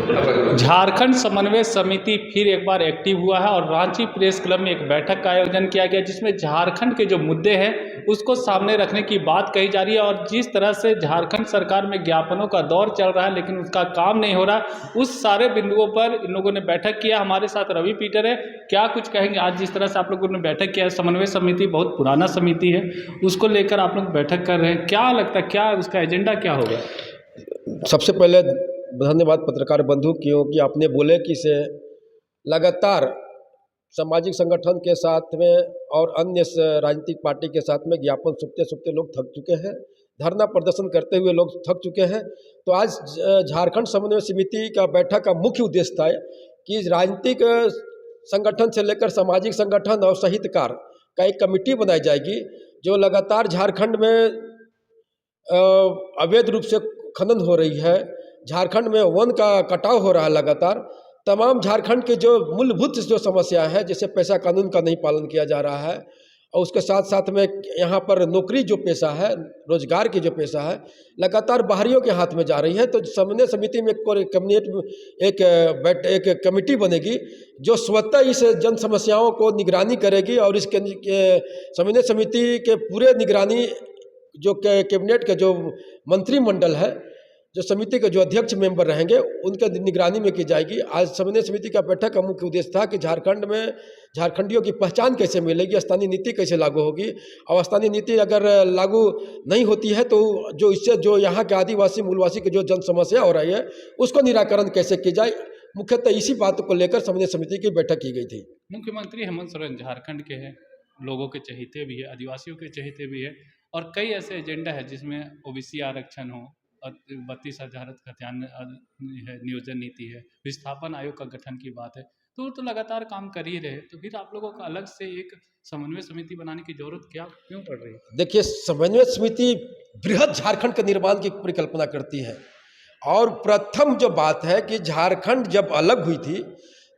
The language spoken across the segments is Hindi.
झारखंड समन्वय समिति फिर एक बार एक्टिव हुआ है और रांची प्रेस क्लब में एक बैठक का आयोजन किया गया, जिसमें झारखंड के जो मुद्दे हैं उसको सामने रखने की बात कही जा रही है। और जिस तरह से झारखंड सरकार में ज्ञापनों का दौर चल रहा है लेकिन उसका काम नहीं हो रहा, उस सारे बिंदुओं पर इन लोगों ने बैठक किया। हमारे साथ रवि पीटर है, क्या कुछ कहेंगे? आज जिस तरह से आप लोगों ने बैठक किया है, समन्वय समिति बहुत पुराना समिति है, उसको लेकर आप लोग बैठक कर रहे हैं, क्या लगता है, क्या उसका एजेंडा क्या होगा? सबसे पहले धन्यवाद पत्रकार बंधु, क्योंकि आपने बोले कि से लगातार सामाजिक संगठन के साथ में और अन्य राजनीतिक पार्टी के साथ में ज्ञापन सुखते सुखते लोग थक चुके हैं, धरना प्रदर्शन करते हुए लोग थक चुके हैं। तो आज झारखंड समन्वय समिति का बैठक का मुख्य उद्देश्य था कि राजनीतिक संगठन से लेकर सामाजिक संगठन और साहित्यकार का एक कमेटी बनाई जाएगी, जो लगातार झारखंड में अवैध रूप से खनन हो रही है, झारखंड में वन का कटाव हो रहा है लगातार। तमाम झारखंड के जो मूलभूत जो समस्या है, जैसे पैसा कानून का नहीं पालन किया जा रहा है, और उसके साथ साथ में यहाँ पर नौकरी जो पेशा है, रोजगार की जो पेशा है, लगातार बाहरियों के हाथ में जा रही है। तो समन्वय समिति में एक कमेटी बनेगी जो स्वतः इस जन समस्याओं को निगरानी करेगी, और इसके समन्वय समिति के पूरे निगरानी जो कैबिनेट के जो मंत्रिमंडल है, जो समिति के जो अध्यक्ष मेंबर रहेंगे, उनके निगरानी में की जाएगी। आज समन्वय समिति का बैठक का मुख्य उद्देश्य था कि झारखंड में झारखंडियों की पहचान कैसे मिलेगी, स्थानीय नीति कैसे लागू होगी, और स्थानीय नीति अगर लागू नहीं होती है तो जो इससे जो यहाँ के आदिवासी मूलवासी की जो जन समस्या हो रही है उसको निराकरण कैसे की जाए, मुख्यतः इसी बात को लेकर समन्वय समिति की बैठक की गई थी। मुख्यमंत्री हेमंत सोरेन झारखंड के हैं, लोगों के चहेते भी है, आदिवासियों के चहेते भी है, और कई ऐसे एजेंडा है जिसमें ओबीसी आरक्षण हो, 32,000 है, नियोजन नीति है, विस्थापन आयोग का गठन की बात है, तो लगातार काम कर ही रहे, तो फिर आप लोगों को अलग से एक समन्वय समिति बनाने की जरूरत क्यों पड़ रही है? देखिए, समन्वय समिति बृहद झारखंड के निर्माण की परिकल्पना करती है, और प्रथम जो बात है कि झारखंड जब अलग हुई थी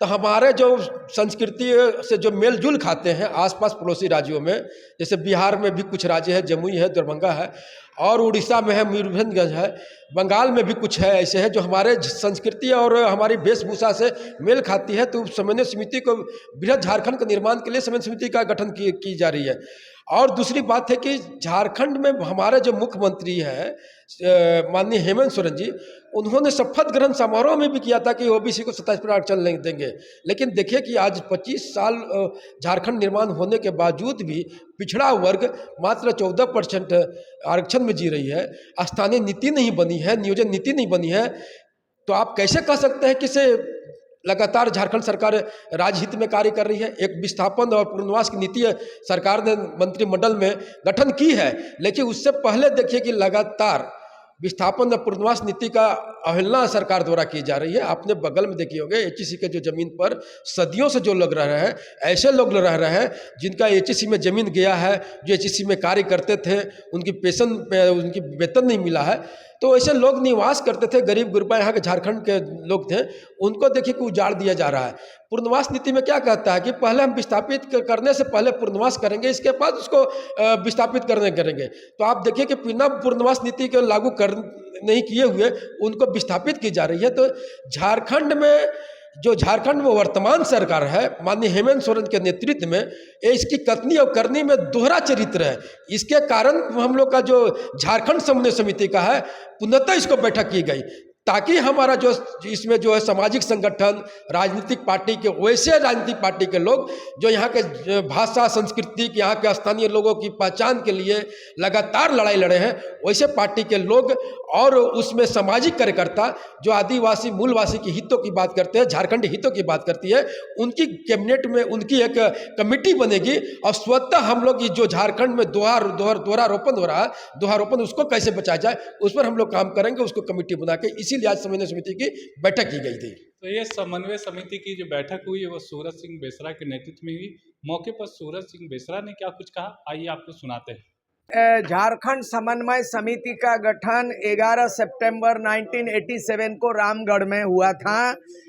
तो हमारे जो संस्कृति से जो मेल जुल खाते हैं आसपास पड़ोसी राज्यों में, जैसे बिहार में भी कुछ राज्य है, जमुई है, दरभंगा है, और उड़ीसा में है, मयूरभंज है, बंगाल में भी कुछ है ऐसे है जो हमारे संस्कृति और हमारी वेशभूषा से मेल खाती है। तो समन्वय समिति को बृहद झारखंड के निर्माण के लिए समन्वय समिति का गठन की जा रही है। और दूसरी बात है कि झारखंड में हमारे जो मुख्यमंत्री हैं माननीय हेमंत सोरेन जी, उन्होंने शपथ ग्रहण समारोह में भी किया था कि ओबीसी को 27% आरक्षण नहीं देंगे, लेकिन देखिए कि आज 25 साल झारखंड निर्माण होने के बावजूद भी पिछड़ा वर्ग मात्र 14% आरक्षण में जी रही है, स्थानीय नीति नहीं बनी है, नियोजन नीति नहीं बनी है। तो आप कैसे कह सकते हैं कि से लगातार झारखंड सरकार राजहित में कार्य कर रही है? एक विस्थापन और पुनर्वास की नीति सरकार ने मंत्रिमंडल में गठन की है, लेकिन उससे पहले देखिए कि लगातार विस्थापन और पुनर्वास नीति का अवहेलना सरकार द्वारा की जा रही है। आपने बगल में देखिए होंगे एचईसी के जो जमीन पर सदियों से जो लोग रह रहे हैं, ऐसे लोग रह रहे हैं जिनका एचईसी में जमीन गया है, जो एचईसी में कार्य करते थे, उनकी पेंशन उनकी वेतन नहीं मिला है, तो ऐसे लोग निवास करते थे, गरीब गुरबा यहाँ के झारखंड के लोग थे, उनको देखिए कि उजाड़ दिया जा रहा है। पुनर्वास नीति में क्या कहता है कि पहले हम विस्थापित करने से पहले पुनर्वास करेंगे, इसके बाद उसको विस्थापित करेंगे। तो आप देखिए कि बिना पुनर्वास नीति को लागू नहीं किए हुए उनको विस्थापित की जा रही है। तो झारखंड में वर्तमान सरकार है माननीय हेमंत सोरेन के नेतृत्व में, इसकी कथनी और करनी में दोहरा चरित्र है। इसके कारण हम लोग का जो झारखंड समन्वय समिति का है, पुनः इसको बैठक की गई ताकि हमारा जो इसमें जो है सामाजिक संगठन, राजनीतिक पार्टी के, वैसे राजनीतिक पार्टी के लोग जो यहाँ के भाषा संस्कृति, यहाँ के स्थानीय लोगों की पहचान के लिए लगातार लड़ाई लड़े हैं, वैसे पार्टी के लोग और उसमें सामाजिक कार्यकर्ता जो आदिवासी मूलवासी की हितों की बात करते हैं, झारखंड हितों की बात करती है, उनकी कैबिनेट में उनकी एक कमेटी बनेगी, और स्वतः हम लोग जो झारखंड में दोहरारोपण हो रहा है, दोहरारोपण उसको कैसे बचाया जाए उस पर हम लोग काम करेंगे, उसको कमेटी बना के, इसीलिए आज समन्वय समिति की बैठक की गई थी। तो ये समन्वय समिति की जो बैठक हुई है वो सूरज सिंह बेसरा के नेतृत्व में हुई। मौके पर सूरज सिंह बेसरा ने क्या कुछ कहा, आइए आपको सुनाते हैं। झारखंड समन्वय समिति का गठन 11 सितंबर 1987 को रामगढ़ में हुआ था।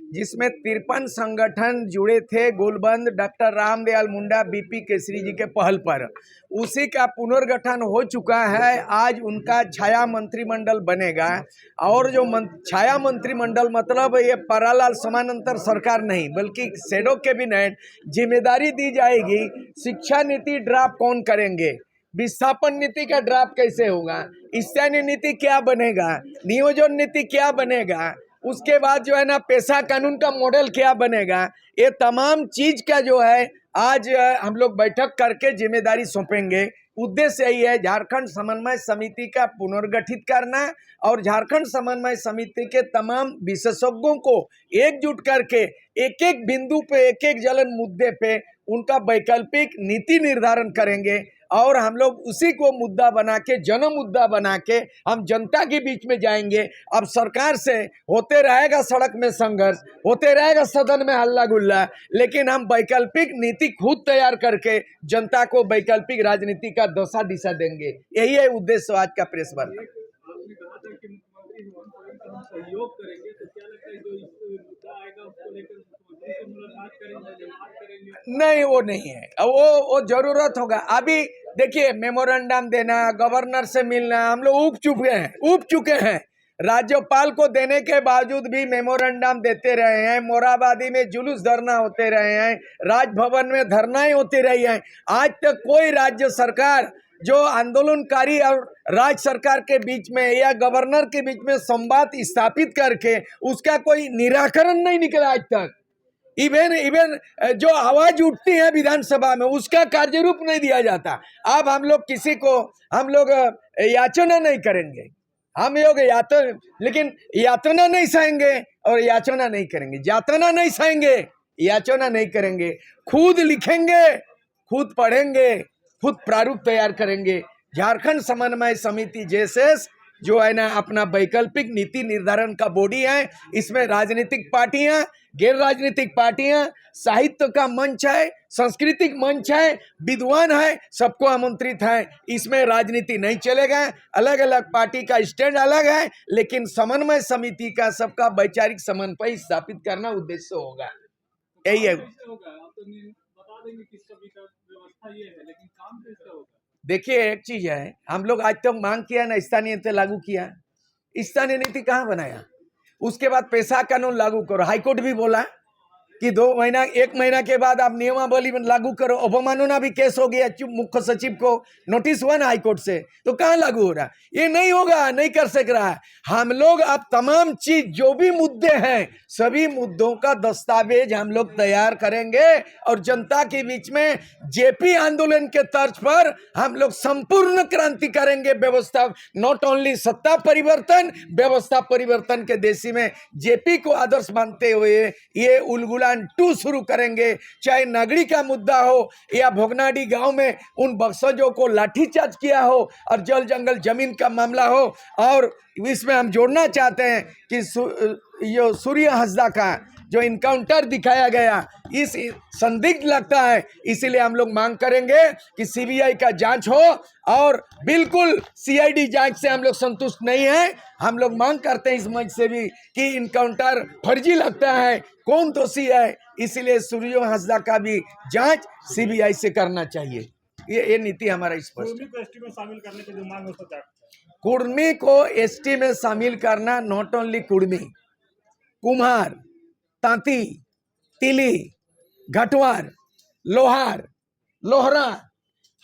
जिसमें 53 संगठन जुड़े थे गोलबंद डॉक्टर रामदयाल मुंडा बीपी केसरी जी के पहल पर। उसी का पुनर्गठन हो चुका है। आज उनका छाया मंत्रिमंडल बनेगा और जो छाया मंत्रिमंडल मतलब ये परालाल समानांतर सरकार नहीं बल्कि शैडो कैबिनेट, जिम्मेदारी दी जाएगी। शिक्षा नीति ड्राफ्ट कौन करेंगे, विस्थापन नीति का ड्राफ्ट कैसे होगा, स्थानीय नीति क्या बनेगा, नियोजन नीति क्या बनेगा, उसके बाद जो है ना पेशा कानून का मॉडल क्या बनेगा, ये तमाम चीज का जो है आज हम लोग बैठक करके जिम्मेदारी सौंपेंगे। उद्देश्य यही है झारखंड समन्वय समिति का पुनर्गठित करना और झारखंड समन्वय समिति के तमाम विशेषज्ञों को एकजुट करके एक एक बिंदु पे, एक एक ज्वलन मुद्दे पे उनका वैकल्पिक नीति निर्धारण करेंगे और हम लोग उसी को मुद्दा बना के, जन मुद्दा बना के हम जनता के बीच में जाएंगे। अब सरकार से होते रहेगा सड़क में संघर्ष, होते रहेगा सदन में हल्ला गुल्ला, लेकिन हम वैकल्पिक नीति खुद तैयार करके जनता को वैकल्पिक राजनीति का दशा दिशा देंगे। यही है उद्देश्य आज का प्रेस वार्ता। आपने कहा था कि मुख्यमंत्री हेमंत सोरेन का हम सहयोग करेंगे, तो क्या लगता है जो इस मुद्दा आएगा उसको लेकर मुख्यमंत्री से मुलाकात करेंगे, बात करेंगे? नहीं, वो नहीं है। अब वो जरूरत होगा। अभी देखिए मेमोरेंडम देना, गवर्नर से मिलना, हम लोग उब चुके हैं। राज्यपाल को देने के बावजूद भी मेमोरेंडम देते रहे हैं, मोराबादी में जुलूस धरना होते रहे हैं, राजभवन में धरनाएं होती रही हैं। आज तक कोई राज्य सरकार जो आंदोलनकारी और राज्य सरकार के बीच में या गवर्नर के बीच में संवाद स्थापित करके उसका कोई निराकरण नहीं निकला आज तक। इवन जो आवाज उठती है विधानसभा में उसका कार्यरूप नहीं दिया जाता। अब हम लोग किसी को याचना नहीं करेंगे, हम लोग लेकिन यातना नहीं सहेंगे और याचना नहीं करेंगे, यातना नहीं सहेंगे, याचना नहीं करेंगे। खुद लिखेंगे, खुद पढ़ेंगे, खुद प्रारूप तैयार करेंगे। झारखंड समन्वय समिति जैसे जो है ना अपना वैकल्पिक नीति निर्धारण का बॉडी है। इसमें राजनीतिक पार्टियां, गैर राजनीतिक पार्टियां, साहित्य का मंच है, सांस्कृतिक मंच है, विद्वान है, सबको आमंत्रित है। इसमें राजनीति नहीं चलेगा। अलग अलग पार्टी का स्टैंड अलग है, लेकिन समन्वय समिति का सबका वैचारिक समन्वय स्थापित करना उद्देश्य होगा। यही है। बता देंगे किसका व्यवस्था ये है, लेकिन काम कैसे होगा? देखिए एक चीज है, हम लोग आज तक मांग किया ना, स्थानीय नीति लागू किया। स्थानीय नीति कहाँ बनाया? उसके बाद पेशा कानून लागू करो। हाईकोर्ट भी बोला कि 1 महीना के बाद आप नियमावली लागू करो। अवमानना भी केस हो गया, मुख्य सचिव को नोटिस हुआ ना हाईकोर्ट से, तो कहाँ लागू हो रहा? ये नहीं होगा, नहीं कर सक रहा है। हम लोग अब तमाम चीज जो भी मुद्दे हैं सभी मुद्दों का दस्तावेज हम लोग तैयार करेंगे और जनता के बीच में जेपी आंदोलन के तर्ज पर हम लोग संपूर्ण क्रांति करेंगे। व्यवस्था नॉट ओनली सत्ता परिवर्तन, व्यवस्था परिवर्तन के देशी में जेपी को आदर्श मानते हुए ये उलगुलान 2 शुरू करेंगे। चाहे नगरी का मुद्दा हो या भोगनाडी गांव में उन बक्सजों को लाठीचार्ज किया हो और जल जंगल जमीन का मामला हो। और इसमें हम जोड़ना चाहते हैं कि ये सूर्य हंसदा का जो इनकाउंटर दिखाया गया इस संदिग्ध लगता है, इसीलिए हम लोग मांग करेंगे कि सीबीआई का जांच हो। और बिल्कुल सीआईडी जांच से हम लोग संतुष्ट नहीं हैं। हम लोग मांग करते हैं इस मंच से भी कि इनकाउंटर फर्जी लगता है, कौन दोषी है, इसीलिए सूर्य हंसदा का भी जांच सीबीआई से करना चाहिए। ये नीति हमारा स्पष्ट है। कुर्मी को एसटी में शामिल करना, नॉट ओनली कुर्मी, कुम्हार, तांती, तिली, घटवार, लोहार, लोहरा,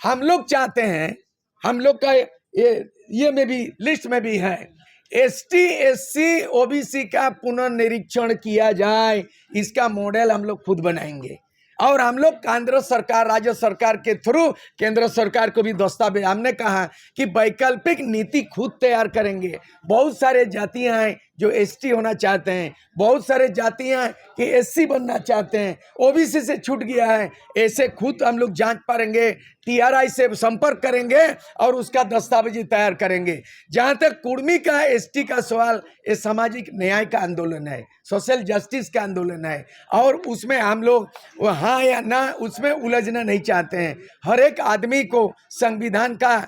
हम लोग चाहते हैं। हम लोग का ये में भी लिस्ट में भी है एसटी एससी ओबीसी का पुनर्निरीक्षण किया जाए। इसका मॉडल हम लोग खुद बनाएंगे और हम लोग केंद्र सरकार, राज्य सरकार के थ्रू केंद्र सरकार को भी दस्तावेज, हमने कहा कि वैकल्पिक नीति खुद तैयार करेंगे। बहुत सारे जातियां हैं जो एसटी होना चाहते हैं, बहुत सारे जातियां कि एससी बनना चाहते हैं, ओबीसी से छूट गया है। ऐसे खुद हम लोग जांच पाएंगे, टीआरआई से संपर्क करेंगे और उसका दस्तावेज तैयार करेंगे। जहां तक कुर्मी का एसटी का सवाल, ये सामाजिक न्याय का आंदोलन है, सोशल जस्टिस का आंदोलन है और उसमें हम लोग हाँ या ना उसमें उलझना नहीं चाहते हैं। हर एक आदमी को संविधान का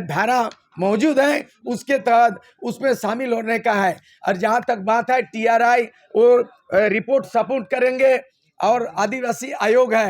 धारा मौजूद हैं उसके तहत उसमें शामिल होने का है। और जहाँ तक बात है TRI और रिपोर्ट सपोर्ट करेंगे, और आदिवासी आयोग है,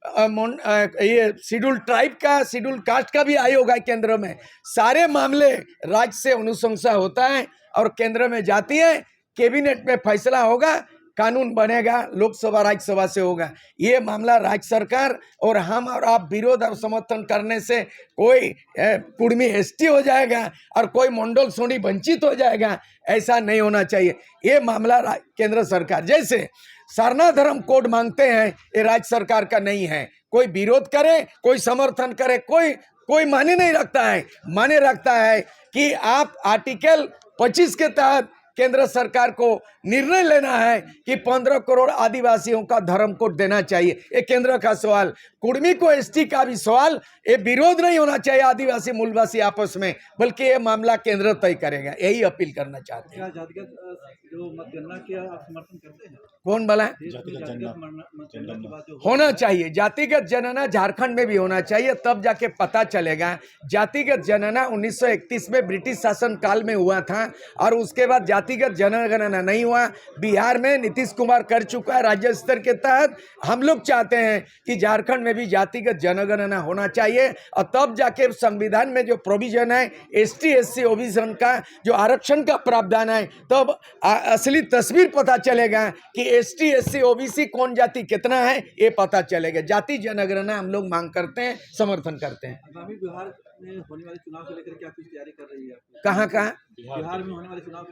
ये शेड्यूल ट्राइब का, शेड्यूल कास्ट का भी आयोग है केंद्र में। सारे मामले राज्य से अनुशंसा होता है और केंद्र में जाती है, कैबिनेट में फैसला होगा, कानून बनेगा, लोकसभा राज्यसभा से होगा। ये मामला राज्य सरकार और हम और आप विरोध और समर्थन करने से कोई कुर्मी ST हो जाएगा और कोई मंडल सोनी वंचित हो जाएगा, ऐसा नहीं होना चाहिए। ये मामला केंद्र सरकार, जैसे सरना धर्म कोड मांगते हैं, ये राज्य सरकार का नहीं है। कोई विरोध करे, कोई समर्थन करे, कोई माने नहीं रखता है। माने रखता है कि आप आर्टिकल 25 के तहत केंद्र सरकार को निर्णय लेना है कि 15 करोड़ आदिवासियों का धर्म कोड देना चाहिए। ये केंद्र का सवाल। कुर्मी को ST का भी सवाल। ये विरोध नहीं होना चाहिए आदिवासी मूलवासी आपस में, बल्कि ये मामला केंद्र तय करेगा। यही अपील करना चाहते हैं। जातिगत जो मतगणना किया आप समर्थन करते हैं? कौन बोला? होना चाहिए जातिगत जनगणना, झारखंड में भी होना चाहिए, तब जाके पता चलेगा। जातिगत जनगणना 1931 में ब्रिटिश शासन काल में हुआ था और उसके बाद जातिगत जनगणना नहीं हुआ। बिहार में नीतीश कुमार कर चुका है राज्य स्तर के तहत। हम लोग चाहते हैं कि झारखंड में भी जातिगत जनगणना होना चाहिए और तब जाके संविधान में जो प्रोविजन है ST SC OBC का जो आरक्षण का प्रावधान है, तब असली तस्वीर पता चलेगा कि ST SC OBC कौन जाति कितना है, ये पता चलेगा। जाति जनगणना हम लोग मांग करते हैं, समर्थन करते हैं। आगामी बिहार में होने वाले चुनाव को लेकर क्या कुछ तैयारी कर रही है? कहाँ बिहार में होने वाले चुनाव